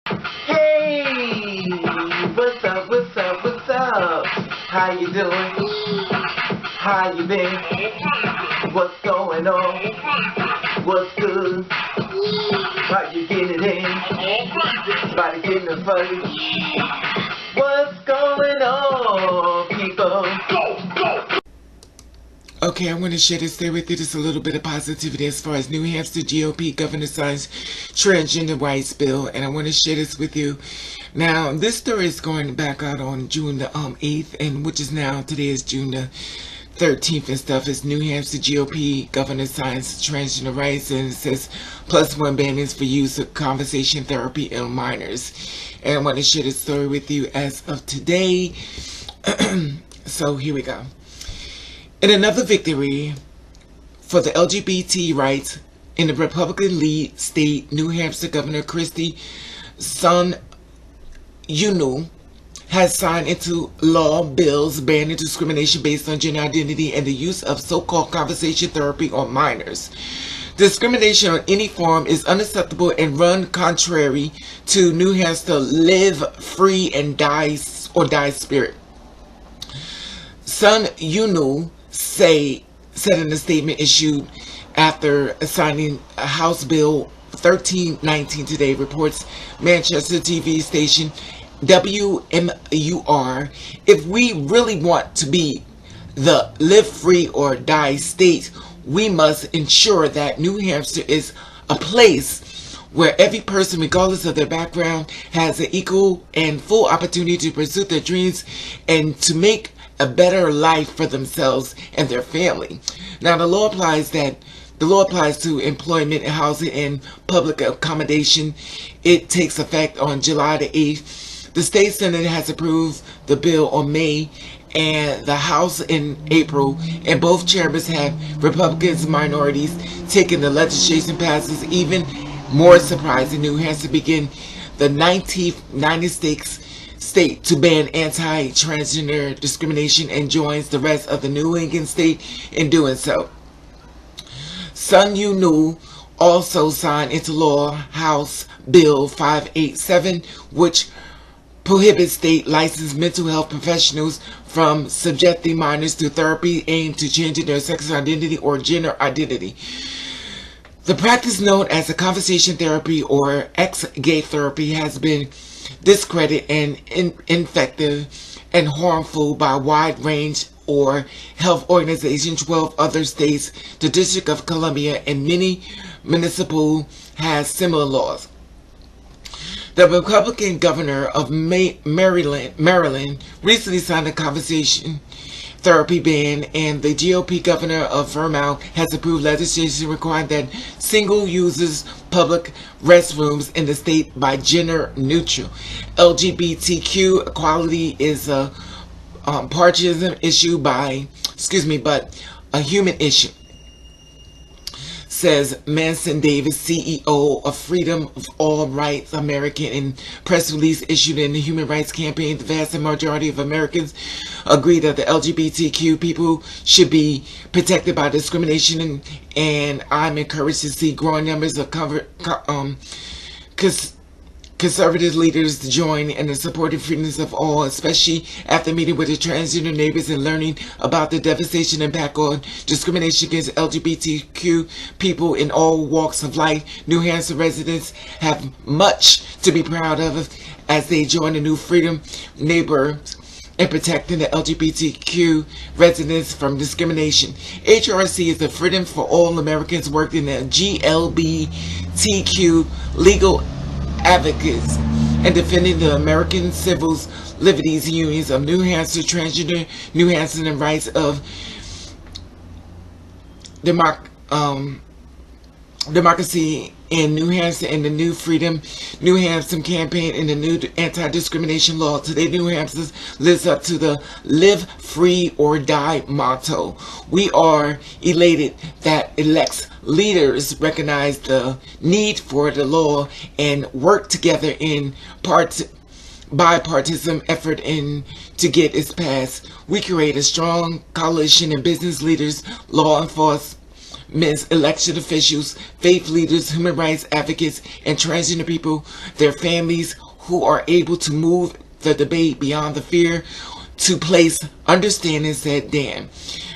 Hey, what's up, what's up, what's up? How you doing? How you been? What's going on? What's good? How you getting it in? Body getting it funny? What's going on, people? Okay, I want to share this day with you. Just a little bit of positivity as far as New Hampshire GOP Governor signs transgender rights bill, and I want to share this with you. Now, this story is going back out on June the 8th, and which is now, today is June the 13th and stuff. It's New Hampshire GOP Governor signs transgender rights, and it says +1 banners for use of conversation therapy in minors. And I want to share this story with you as of today. So here we go. In another victory for the LGBT rights in the Republican-led state, New Hampshire Governor Kristi Sununu has signed into law bills banning discrimination based on gender identity and the use of so-called conversation therapy on minors. Discrimination on any form is unacceptable and run contrary to New Hampshire live free and die spirit. Sununu said in a statement issued after signing House Bill 1319 today, reports Manchester TV station WMUR. If we really want to be the live free or die state, we must ensure that New Hampshire is a place where every person, regardless of their background, has an equal and full opportunity to pursue their dreams and to make a better life for themselves and their family. Now, the law applies to employment and housing and public accommodation. It takes effect on July the 8th. The state Senate has approved the bill on May and the House in April, and both chambers have Republicans and minorities taking the legislation passes. Even more surprising, New Hampshire begin the 19th United States state to ban anti-transgender discrimination and joins the rest of the New England state in doing so. Sununu also signed into law House Bill 587, which prohibits state licensed mental health professionals from subjecting minors to therapy aimed to changing their sexual identity or gender identity. The practice known as a conversation therapy or ex-gay therapy has been discredited and ineffective and harmful by a wide range or health organizations. 12 other states, the District of Columbia, and many municipal has similar laws. The Republican governor of Maryland recently signed a conversation therapy ban, and the GOP governor of Vermont has approved legislation requiring that single users public restrooms in the state by gender neutral. LGBTQ equality is a partisan issue but a human issue, says Manson Davis, CEO of Freedom of All Rights American. In press release issued in the Human Rights Campaign, the vast majority of Americans agree that the LGBTQ people should be protected by discrimination, and I'm encouraged to see growing numbers of conservative leaders to join in the supporting freedoms of all, especially after meeting with the transgender neighbors and learning about the devastation impact on discrimination against LGBTQ people in all walks of life. New Hampshire residents have much to be proud of as they join the new Freedom Neighbors in protecting the LGBTQ residents from discrimination. HRC is the Freedom for All Americans worked in the GLBTQ legal advocates and defending the American Civil Liberties Unions of New Hampshire, Transgender New Hampshire, and rights of democracy in New Hampshire, and the new Freedom New Hampshire campaign and the new anti-discrimination law. Today, New Hampshire lives up to the live free or die motto. We are elated that elects leaders recognize the need for the law and work together in bipartisan effort to get it passed. We create a strong coalition of business leaders, law enforcement means elected officials, faith leaders, human rights advocates, and transgender people, their families, who are able to move the debate beyond the fear to place understanding, said Dan.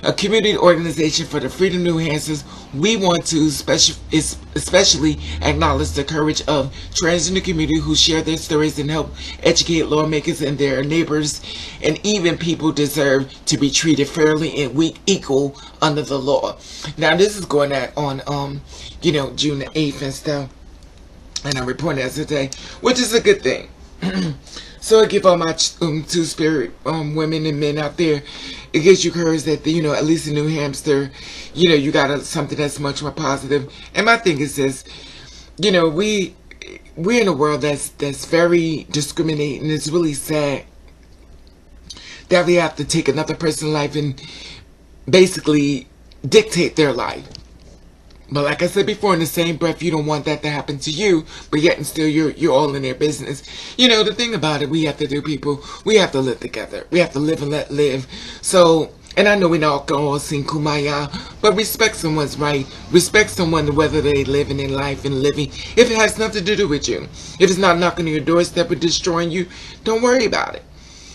A community organization for the freedom of New Hampshire, we want to especially acknowledge the courage of transgender community who share their stories and help educate lawmakers and their neighbors, and even people deserve to be treated fairly and equal under the law. Now this is going out on June the 8th and stuff, and I'm reporting that today, which is a good thing. So I give all my two-spirit women and men out there, it gives you courage that, at least in New Hampshire, you got something that's much more positive. And my thing is this, we're in a world that's very discriminating. It's really sad that we have to take another person's life and basically dictate their life. But like I said before, in the same breath, you don't want that to happen to you, but yet and still you're all in their business. The thing about it, we have to do, people, we have to live together. We have to live and let live. So, and I know we not can all sing Kumbaya, but respect someone's right. Respect someone whether they live in their life and living. If it has nothing to do with you, if it's not knocking on your doorstep or destroying you, don't worry about it.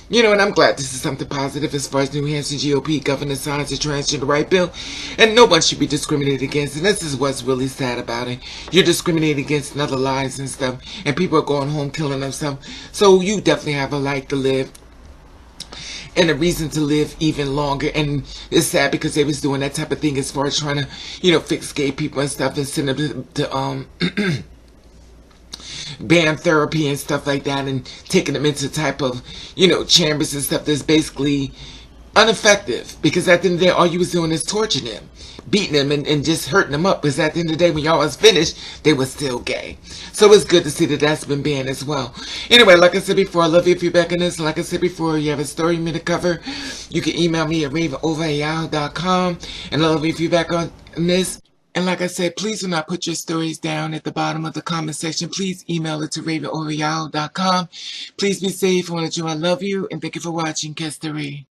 And I'm glad this is something positive as far as New Hampshire GOP Governor signs the transgender right bill. And no one should be discriminated against. And this is what's really sad about it. You're discriminated against in other lives and stuff. And people are going home killing themselves. So you definitely have a right to live. And a reason to live even longer. And it's sad because they was doing that type of thing as far as trying to, fix gay people and stuff and send them to ban therapy and stuff like that, and taking them into type of, chambers and stuff that's basically ineffective, because at the end of the day, all you was doing is torturing them, beating them, and just hurting them up, because at the end of the day, when y'all was finished, they were still gay. So it's good to see that that's been banned as well. Anyway, like I said before, I love your feedback on this. Like I said before, you have a story you need to cover, you can email me at ravenover@yahoo.com, and I love your feedback on this. And like I said, please do not put your stories down at the bottom of the comment section. Please email it to ravenover@yahoo.com. Please be safe. I want to I love you, and thank you for watching. Kestari.